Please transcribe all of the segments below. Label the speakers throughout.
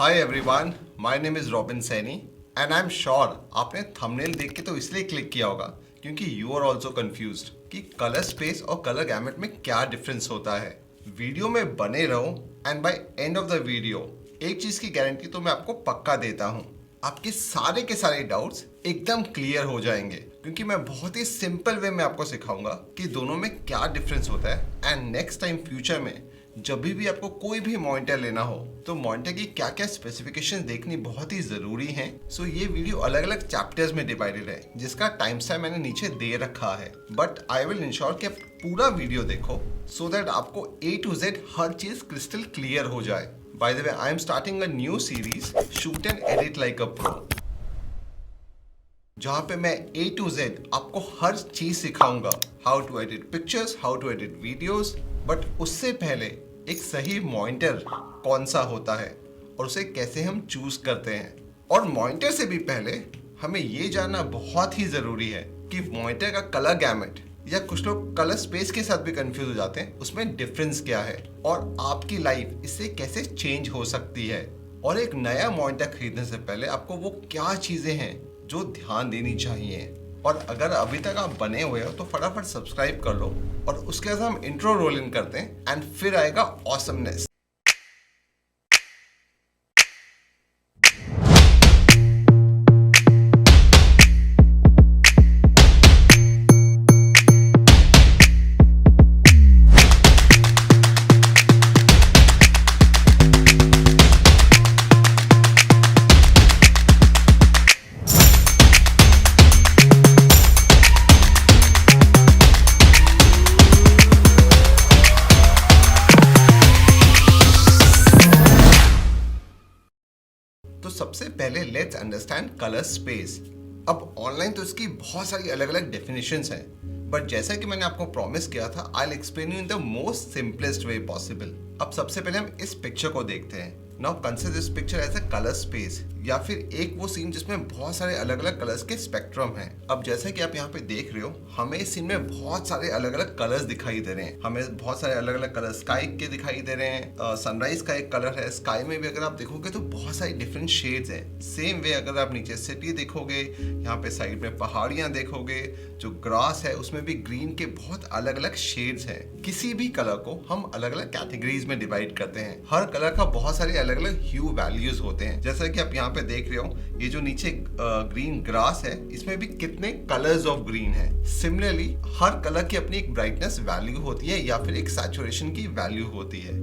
Speaker 1: Hi everyone, my name is Robin Saini and I am sure आपने thumbnail देख के तो इसलिए क्लिक किया होगा क्योंकि यू आर ऑल्सो कंफ्यूज्ड कि कलर स्पेस और कलर गैमेट में क्या डिफरेंस होता है। वीडियो में बने रहो and by end of the video एक चीज की गारंटी तो मैं आपको पक्का देता हूँ, आपके सारे के सारे डाउट्स एकदम क्लियर हो जाएंगे क्योंकि मैं बहुत ही सिंपल वे में आपको सिखाऊंगा कि दोनों में क्या डिफरेंस होता है। एंड नेक्स्ट टाइम फ्यूचर में जब भी आपको कोई भी मॉनिटर लेना हो तो मॉनिटर की क्या क्या स्पेसिफिकेशन देखनी बहुत ही जरूरी है। सो ये वीडियो अलग अलग चैप्टर्स में डिवाइडेड है जिसका टाइम स्टैम्प मैंने नीचे दे रखा है, बट आई विल इंश्योर कि आप पूरा वीडियो देखो सो दैट आपको A to Z हर चीज क्रिस्टल क्लियर हो जाए। By the way, I am starting a new series shoot and edit like a pro, जहां पे मैं A to Z आपको हर चीज सिखाऊंगा, how to edit pictures, how to edit videos. But उससे पहले एक सही मॉनिटर कौन सा होता है और उसे कैसे हम चूज करते हैं, और मॉनिटर से भी पहले हमें ये जानना बहुत ही जरूरी है कि मॉनिटर का कलर गैमेट या कुछ लोग कलर स्पेस के साथ भी कंफ्यूज हो जाते हैं, उसमें डिफरेंस क्या है और आपकी लाइफ इससे कैसे चेंज हो सकती है। और एक नया मॉनिटर खरीदने से पहले आपको वो क्या चीजें हैं जो ध्यान देनी चाहिए। और अगर अभी तक आप बने हुए हो तो फटाफट सब्सक्राइब कर लो और उसके बाद हम इंट्रो रोल इन करते हैं एंड फिर आएगा ऑसमनेस। तो सबसे पहले लेट्स अंडरस्टैंड कलर स्पेस। अब ऑनलाइन तो इसकी बहुत सारी अलग अलग डेफिनेशंस हैं, बट जैसा कि मैंने आपको प्रॉमिस किया था, I will explain you in the most simplest way possible. अब सबसे पहले हम इस पिक्चर को देखते हैं। Now consider this picture as a colour space, या फिर एक वो सीन जिसमें बहुत सारे अलग अलग कलर्स के स्पेक्ट्रम हैं। अब जैसा कि आप यहाँ पे देख रहे हो, हमें इस सीन में बहुत सारे अलग अलग कलर्स दिखाई दे रहे हैं। हमें बहुत सारे अलग अलग कलर स्काई के दिखाई दे रहे हैं। सनराइज का एक कलर है, स्काई में भी अगर आप देखोगे तो बहुत सारी डिफरेंट शेड्स हैं। सेम वे अगर आप नीचे सिटी देखोगे, यहाँ पे साइड में पहाड़ियां देखोगे, जो ग्रास है उसमें भी ग्रीन के बहुत अलग अलग शेड्स हैं। किसी भी कलर को हम अलग अलग कैटेगरीज में डिवाइड करते हैं। हर कलर का बहुत सारे अलग अलग ह्यू वैल्यूज होते हैं। जैसा कि आप यहाँ पे देख रहे हो, ये जो नीचे ग्रीन ग्रास है इसमें भी कितने कलर्स ऑफ ग्रीन है। सिमिलरली हर कलर की अपनी एक ब्राइटनेस वैल्यू होती है या फिर एक सैचुरेशन की वैल्यू होती है।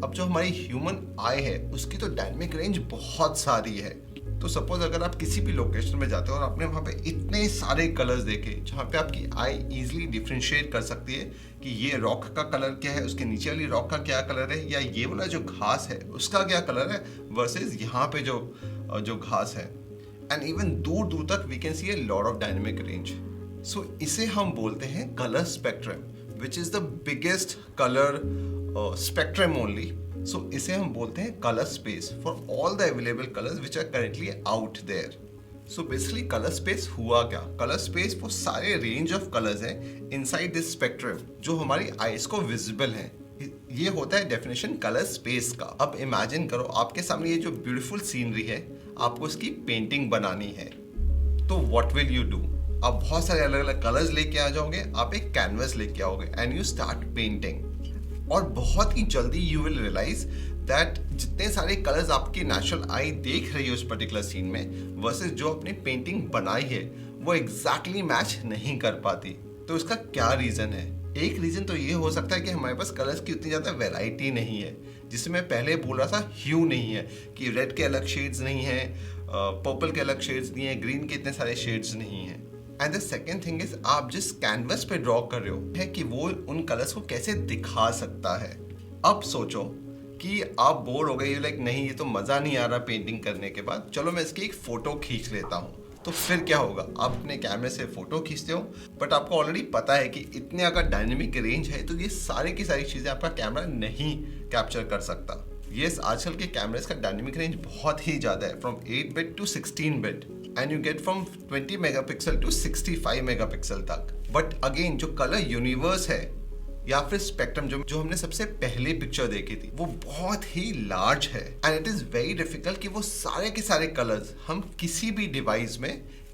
Speaker 1: अब जो हमारी ह्यूमन आई है उसकी तो डायनेमिक रेंज बहुत सारी है। तो सपोज अगर आप किसी भी लोकेशन में जाते हो और आपने वहाँ पे इतने सारे कलर्स देखे जहाँ पे आपकी आई इजीली डिफ्रेंशिएट कर सकती है कि ये रॉक का कलर क्या है, उसके नीचे वाली रॉक का क्या कलर है, या ये वाला जो घास है उसका क्या कलर है वर्सेस यहाँ पे जो घास है। एंड इवन दूर दूर तक we can see a lot of dynamic range. So इसे हम बोलते हैं colour spectrum, which is the biggest colour spectrum only. So इसे हम बोलते हैं colour space for all the available colours which are currently out there. So basically colour space हुआ क्या? कलर स्पेस वो सारे रेंज ऑफ कलर्स हैं inside this spectrum जो हमारी आईज को विजिबल हैं। ये होता है डेफिनेशन कलर स्पेस का। अब इमेजिन करो आपके सामने ये जो ब्यूटीफुल सीनरी है, आपको इसकी पेंटिंग बनानी है, तो व्हाट विल यू डू? आप बहुत सारे अलग अलग कलर्स लेके आ जाओगे, आप एक कैनवस लेके आओगे एंड यू स्टार्ट पेंटिंग। और बहुत ही जल्दी यू विल रियलाइज दैट जितने सारे कलर्स आपकी नेचुरल आई देख रही है उस पर्टिकुलर सीन में वर्सेस जो आपने पेंटिंग बनाई है वो एग्जैक्टली मैच नहीं कर पाती। तो इसका क्या रीज़न है? एक रीज़न तो ये हो सकता है कि हमारे पास कलर्स की उतनी ज़्यादा वैरायटी नहीं है, जिससे मैं पहले बोल रहा था ह्यू नहीं है कि रेड के अलग शेड्स नहीं है, पर्पल के अलग शेड्स नहीं है, ग्रीन के इतने सारे शेड्स नहीं है। And the second thing is आप जिस कैनवस पे ड्रॉ कर रहे हो है कि वो उन कलर्स को कैसे दिखा सकता है। अब सोचो कि आप बोर हो गए, लाइक नहीं ये तो मज़ा नहीं आ रहा पेंटिंग करने के बाद, चलो मैं इसकी एक फ़ोटो खींच लेता हूँ। तो फिर क्या होगा? आप अपने कैमरे से फ़ोटो खींचते हो, बट आपको ऑलरेडी पता है कि इतने अगर डायनेमिक रेंज है तो ये सारी की सारी चीज़ें आपका कैमरा नहीं कैप्चर कर सकता। यस, आजकल के कैमरेज का डायनेमिक रेंज बहुत ही ज़्यादा है, from 8 bit to 16 bit, and you get from 20 megapixel to 65 megapixel तक। बट अगेन जो कलर यूनिवर्स है या फिर स्पेक्ट्रम जो हमने सबसे पहले पिक्चर देखी थी, वो बहुत ही लार्ज है and it is very difficult कि वो सारे के सारे कलर्स हम किसी भी डिवाइस में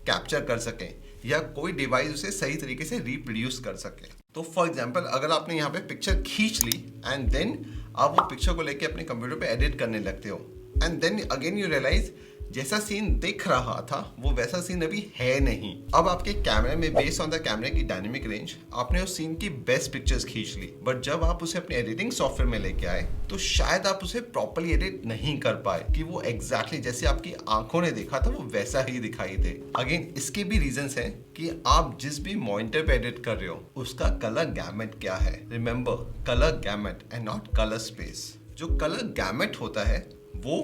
Speaker 1: कैप्चर कर सकें या कोई डिवाइस उसे सही तरीके से रिप्रोड्यूस कर सके। तो फॉर एग्जाम्पल अगर आपने यहाँ पे पिक्चर खींच ली एंड देन आप वो पिक्चर को लेके अपने कंप्यूटर पे एडिट करने लगते हो and then again you realise जैसा सीन दिख रहा था वो वैसा सीन अभी है नहीं। अब आपके कैमरे में बेस्ड ऑन द कैमरे की डायनेमिक रेंज आपने उस सीन की बेस्ट पिक्चर्स खींच ली, बट जब आप उसे अपने एडिटिंग सॉफ्टवेयर में लेके आए तो शायद आप उसे प्रॉपर्ली एडिट नहीं कर पाए कि वो एग्जैक्टली जैसे आपकी आंखों ने देखा था वो वैसा ही दिखाई दे। अगेन इसके भी रीजंस हैं कि आप जिस भी मॉनिटर पे एडिट कर रहे हो उसका कलर गैमेट क्या है। Remember, colour gamete and not colour space. जो कलर गैमेट होता है वो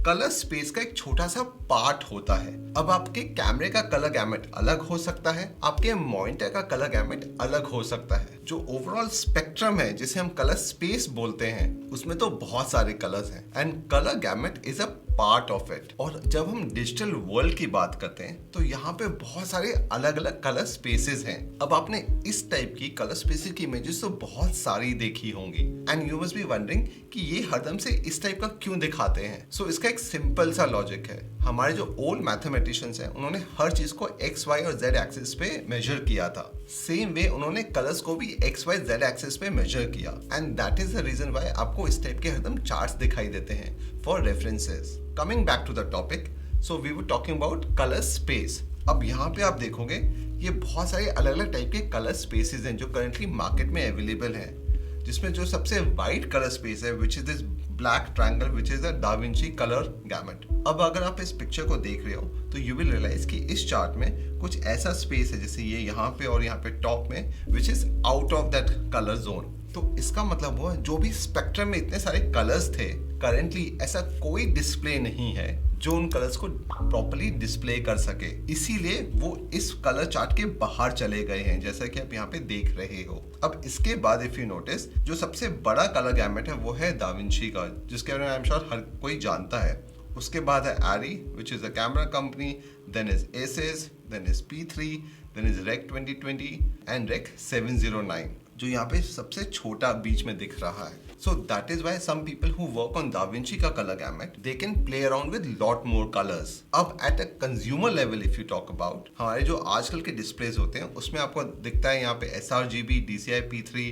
Speaker 1: कलर स्पेस का एक छोटा सा पार्ट होता है। अब आपके कैमरे का कलर गैमेट अलग हो सकता है, आपके मॉनिटर का कलर गैमेट अलग हो सकता है। जो ओवरऑल स्पेक्ट्रम है जिसे हम कलर स्पेस बोलते हैं उसमें तो बहुत सारे कलर्स हैं and colour gamete is a part of it. और जब हम डिजिटल वर्ल्ड की बात करते हैं तो यहाँ पे बहुत सारे अलग अलग कलर स्पेसेस हैं। अब आपने इस टाइप की कलर स्पेसेस की इमेजेस तो बहुत सारी देखी होंगी and you must be wondering कि ये हरदम से इस टाइप का क्यों दिखाते हैं। सो इसका एक सिंपल सा लॉजिक है। हमारे जो ओल्ड मैथमेटिशियंस हैं उन्होंने हर चीज को एक्स वाई और जेड एक्सिस पे मेजर किया था। सेम वे उन्होंने कलर्स को भी एक्स वाई जेड एक्सिस पे मेजर किया and that is the reason why आपको इस टाइप के हरदम चार्ट्स दिखाई देते हैं for references. Coming back to the topic, so we were talking about colour space. अब यहाँ पे आप देखोगे ये बहुत सारे अलग अलग टाइप के कलर स्पेसेस हैं जो करंटली मार्केट में अवेलेबल हैं, जिसमें जो सबसे वाइड कलर स्पेस है which is this black triangle which is the da Vinci colour gamete. अब अगर आप इस पिक्चर को देख रहे हो तो यू विल रियलाइज कि इस चार्ट में कुछ ऐसा स्पेस है जैसे ये यहाँ पे और यहाँ पे टॉप में which is out of that colour zone. तो इसका मतलब वो जो भी स्पेक्ट्रम में इतने सारे कलर्स थे, करेंटली ऐसा कोई डिस्प्ले नहीं है जो उन कलर्स को प्रॉपर्ली डिस्प्ले कर सके, इसीलिए वो इस कलर चार्ट के बाहर चले गए हैं जैसा कि आप यहाँ पे देख रहे हो। अब इसके बाद इफ यू नोटिस जो सबसे बड़ा कलर गैमेट है वो है दा विंची का, जिसके बारे में आई एम श्योर हर कोई जानता है। उसके बाद है ARRI which is a camera company, then is ACES, then is P3, then is Rec 2020 and Rec 709 जो यहाँ पे सबसे छोटा बीच में दिख रहा है। So that is why some people who work on Da Vinci का color gamut, they can play around with lot more colors. अब at a consumer level if you talk about, हमारे जो आजकल के डिस्प्लेस होते हैं उसमें आपको दिखता है यहाँ पे sRGB, DCI P3,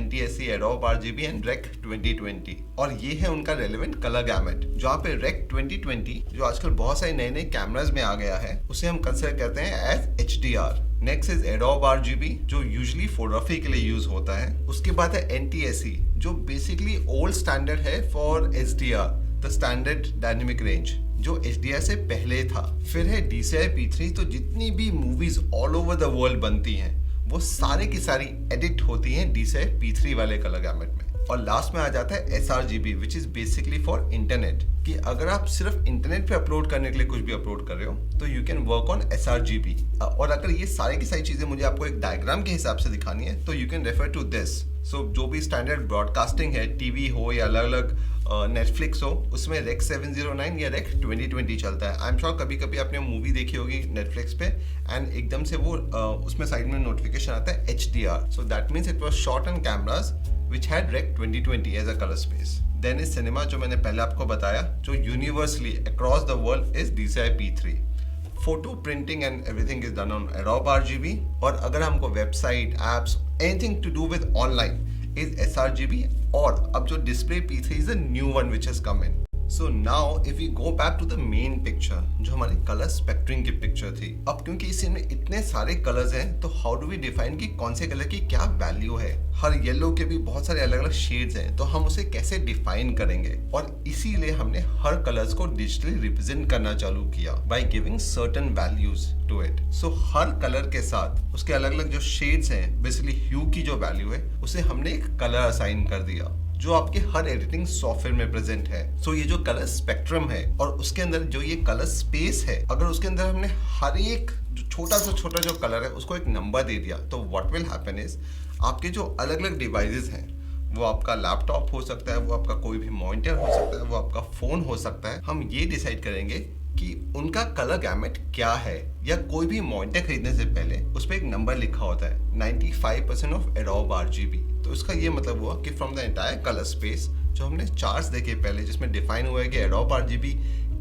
Speaker 1: NTSC, Adobe RGB and Rec 2020 और ये है उनका relevant color gamut। जहाँ पे Rec 2020 जो आजकल बहुत सारे नए नए कैमराज में आ गया है उसे हम कंसिडर करते हैं as HDR। Next is Adobe RGB जो यूजली फोटोग्राफी के लिए यूज होता है। उसके बाद है NTSC जो बेसिकली ओल्ड स्टैंडर्ड है for HDR, the standard dynamic range जो HDR से पहले था। फिर है DCI P3 तो जितनी भी movies all over the world बनती हैं वो सारे की सारी एडिट होती हैं DCI P3 वाले कलर गैमेट में। और लास्ट में आ जाता है sRGB which is basically for internet, कि अगर आप सिर्फ इंटरनेट पे अपलोड करने के लिए कुछ भी अपलोड कर रहे हो तो you can work on sRGB। और अगर ये सारी की सारी चीजें मुझे आपको एक डायग्राम के हिसाब से दिखानी है तो you can refer to this. So जो भी स्टैंडर्ड ब्रॉडकास्टिंग है, टीवी हो या अलग अलग नेटफ्लिक्स हो, उसमें रेक 709 या रेक 2020 चलता है। आई एम श्योर कभी कभी आपने मूवी देखी होगी नेटफ्लिक्स पे एंड एकदम से वो उसमें साइड में नोटिफिकेशन आता है HDR, so that means it was shot on cameras which had Rec 2020 as a color space. Then is cinema जो मैंने पहले आपको बताया जो universally across the world is DCI P3. Photo printing and everything is done on Adobe RGB और अगर हमको website, apps, anything to do with online is sRGB और अब जो display P3 is a new one which has come in. So now if we go back to the main picture जो हमारी colour स्पेक्ट्रिंग की picture थी, अब क्योंकि इसमें इतने सारे कलर्स हैं तो हाउ डू वी डिफाइन कि कौन से कलर की क्या वैल्यू है। हर येलो के भी बहुत सारे अलग अलग शेड्स हैं तो हम उसे कैसे डिफाइन करेंगे, और इसीलिए हमने हर कलर्स को डिजिटली रिप्रेजेंट करना चालू किया by giving certain values to it. So हर कलर के साथ उसके अलग अलग जो शेड्स हैं, बेसिकली ह्यू की जो वैल्यू है उसे हमने एक कलर असाइन कर दिया जो आपके हर एडिटिंग सॉफ्टवेयर में प्रेजेंट है। सो ये जो कलर स्पेक्ट्रम है और उसके अंदर जो ये कलर स्पेस है, अगर उसके अंदर हमने हर एक छोटा से छोटा जो कलर है उसको एक नंबर दे दिया तो व्हाट विल हैपन इज आपके जो अलग अलग डिवाइसेस हैं, वो आपका लैपटॉप हो सकता है, वो आपका कोई भी मॉनिटर हो सकता है, वो आपका फोन हो सकता है, हम ये डिसाइड करेंगे कि उनका कलर गैमेट क्या है, या कोई भी मॉनिटर खरीदने से पहले उस पर एक नंबर लिखा होता है 95% ऑफ एडोब RGB। तो इसका ये मतलब हुआ कि from the entire colour space जो हमने चार्ट्स देखे पहले, जिसमें डिफाइन हुआ है कि एडोब RGB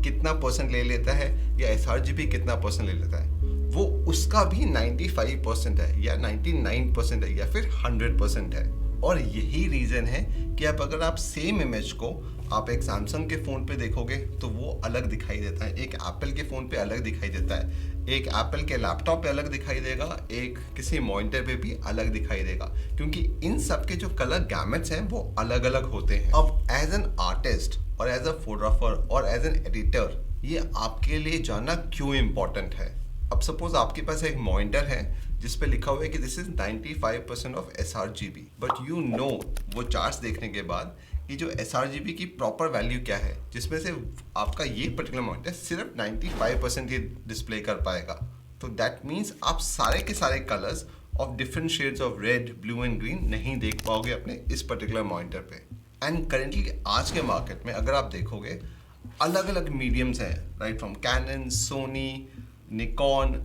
Speaker 1: कितना परसेंट ले लेता है या sRGB कितना परसेंट ले लेता है, वो उसका भी 95% है या 99% है या फिर 100% है। और यही रीज़न है कि अगर आप सेम इमेज को आप एक सैमसंग के फ़ोन पे देखोगे तो वो अलग दिखाई देता है, एक एप्पल के फ़ोन पे अलग दिखाई देता है, एक एप्पल के लैपटॉप पे अलग दिखाई देगा, एक किसी मॉनिटर पे भी अलग दिखाई देगा, क्योंकि इन सब के जो कलर गैमेट्स हैं वो अलग अलग होते हैं। अब एज एन आर्टिस्ट और एज अ फोटोग्राफर और एज एन एडिटर ये आपके लिए जानना क्यों इम्पोर्टेंट है। अब सपोज आपके पास एक मॉनिटर है जिस पे लिखा हुआ है कि this is 95% of sRGB, but you know वो चार्ट्स देखने के बाद कि जो sRGB की प्रॉपर वैल्यू क्या है, जिसमें से आपका ये पर्टिकुलर मॉनिटर सिर्फ 95% ही डिस्प्ले कर पाएगा। तो दैट मीन्स आप सारे के सारे colours of different shades of red, blue and green नहीं देख पाओगे अपने इस पर्टिकुलर मॉनिटर पे। एंड करेंटली आज के मार्केट में अगर आप देखोगे अलग अलग मीडियम्स हैं, right, from Canon, Sony, Nikon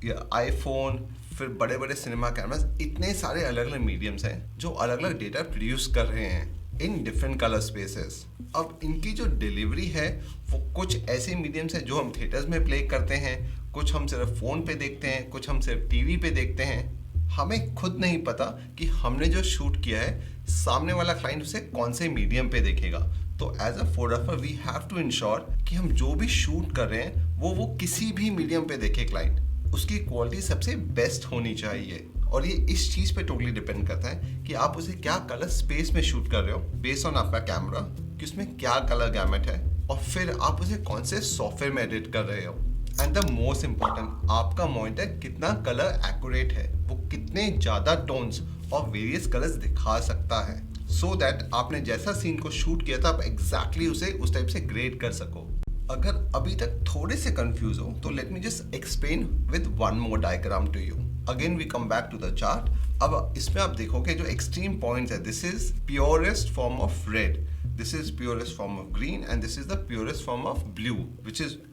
Speaker 1: या आईफोन, फिर बड़े बड़े सिनेमा कैमरास, इतने सारे अलग अलग मीडियम्स हैं जो अलग अलग डेटा प्रोड्यूस कर रहे हैं इन डिफरेंट कलर स्पेसेस। अब इनकी जो डिलीवरी है वो कुछ ऐसे मीडियम्स हैं जो हम थिएटर्स में प्ले करते हैं, कुछ हम सिर्फ फ़ोन पे देखते हैं, कुछ हम सिर्फ टीवी पे देखते हैं। हमें खुद नहीं पता कि हमने जो शूट किया है सामने वाला क्लाइंट उसे कौन से मीडियम पे देखेगा। तो as a photographer we have to ensure कि हम जो भी शूट कर रहे हैं वो किसी भी मीडियम पे देखे क्लाइंट, उसकी क्वालिटी सबसे बेस्ट होनी चाहिए। और ये इस चीज़ पे टोटली डिपेंड करता है कि आप उसे क्या कलर स्पेस में शूट कर रहे हो, बेस्ड ऑन आपका कैमरा कि उसमें क्या कलर गैमेट है, और फिर आप उसे कौन से सॉफ्टवेयर में एडिट कर रहे हो। एंड द मोस्ट इम्पॉर्टेंट, आपका मॉनिटर कितना कलर एक्यूरेट है, वो कितने ज़्यादा टोन्स और वेरियस कलर्स दिखा सकता है, सो दैट आपने जैसा सीन को शूट किया था आप एग्जैक्टली उसे उस टाइप से ग्रेड कर सको। अगर अभी तक थोड़े से कंफ्यूज हो तो let me just explain with one more diagram to you. Again we come back to the chart. अब इसमें आप देखोगे जो एक्सट्रीम पॉइंट्स है, this is purest form of red, this is purest form of green, and this is the purest form of blue,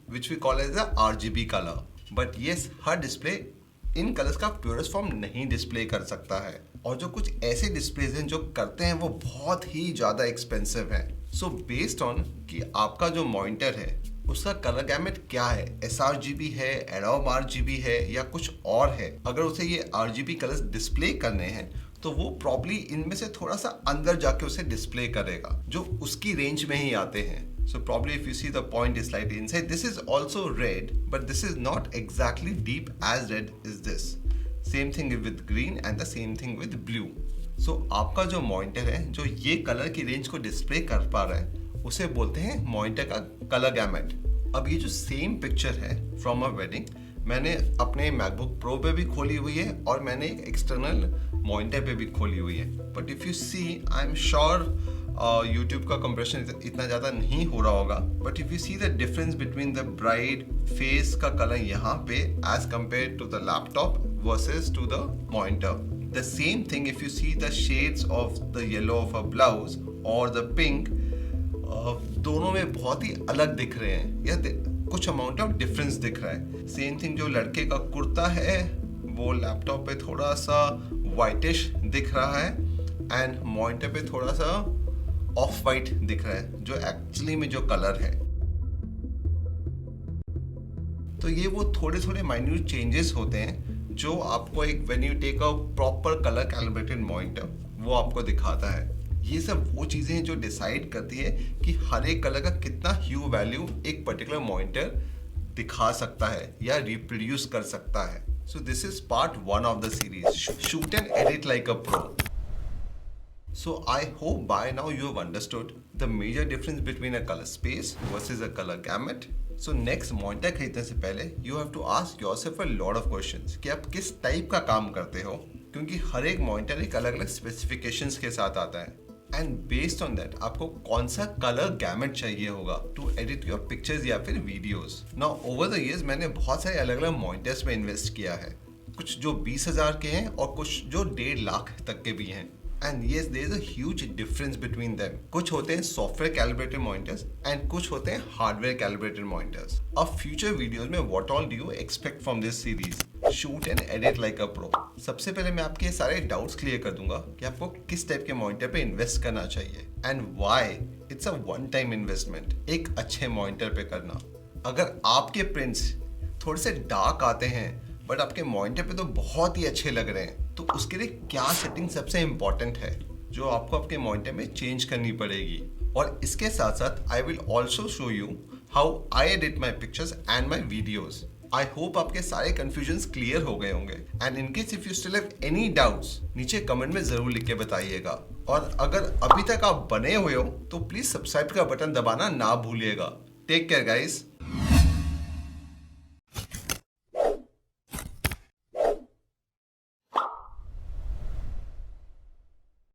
Speaker 1: which we call as the RGB color. But yes, her display in colours का purest form नहीं display कर सकता है, और जो कुछ ऐसे displays हैं जो करते हैं वो बहुत ही ज़्यादा एक्सपेंसिव हैं। सो बेस्ड ऑन कि आपका जो मॉनिटर है उसका कलर गैमेट क्या है, sRGB है, एडोब RGB है या कुछ और है, अगर उसे ये RGB कलर्स डिस्प्ले करने हैं तो वो प्रॉब्ली इनमें से थोड़ा सा अंदर जाके उसे डिस्प्ले करेगा जो उसकी रेंज में ही आते हैं। So probably if you see the point is slightly inside, this is also red, but this is not exactly deep as red is this. Same thing with green and the same thing with blue. So आपका जो monitor है जो ये colour की range को display कर पा रहा है उसे बोलते हैं मॉनिटर का कलर गैमेट। अब ये जो सेम पिक्चर है फ्रॉम अ वेडिंग मैंने अपने मैकबुक प्रो पे भी खोली हुई है और मैंने एक एक्सटर्नल मॉनिटर पे भी खोली हुई है, but if you see I am sure YouTube का कंप्रेशन इतना ज़्यादा नहीं हो रहा होगा, but if you see the difference between the bride face का कलर यहाँ पे as compare to the laptop versus to the monitor, the same thing if you see the shades of the yellow of a blouse और the pink, दोनों में बहुत ही अलग दिख रहे हैं या कुछ अमाउंट ऑफ डिफरेंस दिख रहा है। सेम थिंग जो लड़के का कुर्ता है वो लैपटॉप पे थोड़ा सा वाइटिश दिख रहा है एंड मॉनिटर पे थोड़ा सा ऑफ वाइट दिख रहा है जो एक्चुअली में जो कलर है। तो ये वो थोड़े थोड़े माइन्यूट चेंजेस होते हैं जो आपको एक when you take a proper colour calibrated monitor वो आपको दिखाता है। ये सब वो चीज़ें हैं जो डिसाइड करती है कि हर एक कलर का कितना ह्यू वैल्यू एक पर्टिकुलर मॉनिटर दिखा सकता है या रिप्रोड्यूस कर सकता है। So this is part 1 of the series shoot and edit like a pro. So I hope by now you have understood the major difference between a color space versus a color gamut. So next monitor खरीदने से पहले you have to ask yourself a lot of questions कि आप किस type का काम करते हो, क्योंकि हर एक मॉनिटर एक अलग अलग स्पेसिफिकेशंस के साथ आता है एंड बेस्ड ऑन दैट आपको कौन सा कलर गैमेट चाहिए होगा टू एडिट योर पिक्चर्स या फिर videos. Now over the years मैंने बहुत सारे अलग अलग मॉनिटर्स में इन्वेस्ट किया है, कुछ जो 20,000 के हैं और कुछ जो 1.5 लाख तक के भी हैं। And yes there is a huge difference between them. कुछ होते हैं सॉफ्टवेयर कैलिब्रेटेड मॉनिटर्स एंड कुछ होते हैं हार्डवेयर कैलिब्रेटेड मॉनिटर्स। अब फ्यूचर वीडियोस में what all do you expect from this series, shoot and edit like a pro. सबसे पहले मैं आपके सारे डाउट्स क्लियर कर दूंगा कि आपको किस टाइप के मॉनिटर पे इन्वेस्ट करना चाहिए and why it's a one time investment एक अच्छे मॉनिटर पे करना। अगर आपके प्रिंट्स थोड़े से डार्क आते हैं बट आपके मॉनिटर पे तो बहुत ही अच्छे लग रहे हैं, तो उसके लिए क्या सेटिंग सबसे इम्पोर्टेंट है जो आपको आपके मॉनिटर में चेंज करनी पड़ेगी। और इसके साथ साथ I will also show you how I edit my pictures and my videos. I hope आपके सारे कंफ्यूजन्स क्लियर हो गए होंगे and in case if you still have any doubts नीचे कमेंट में जरूर लिख के बताइएगा। और अगर अभी तक आप बने हुए हो तो प्लीज सब्सक्राइब का बटन दबाना ना भूलिएगा। Take care guys.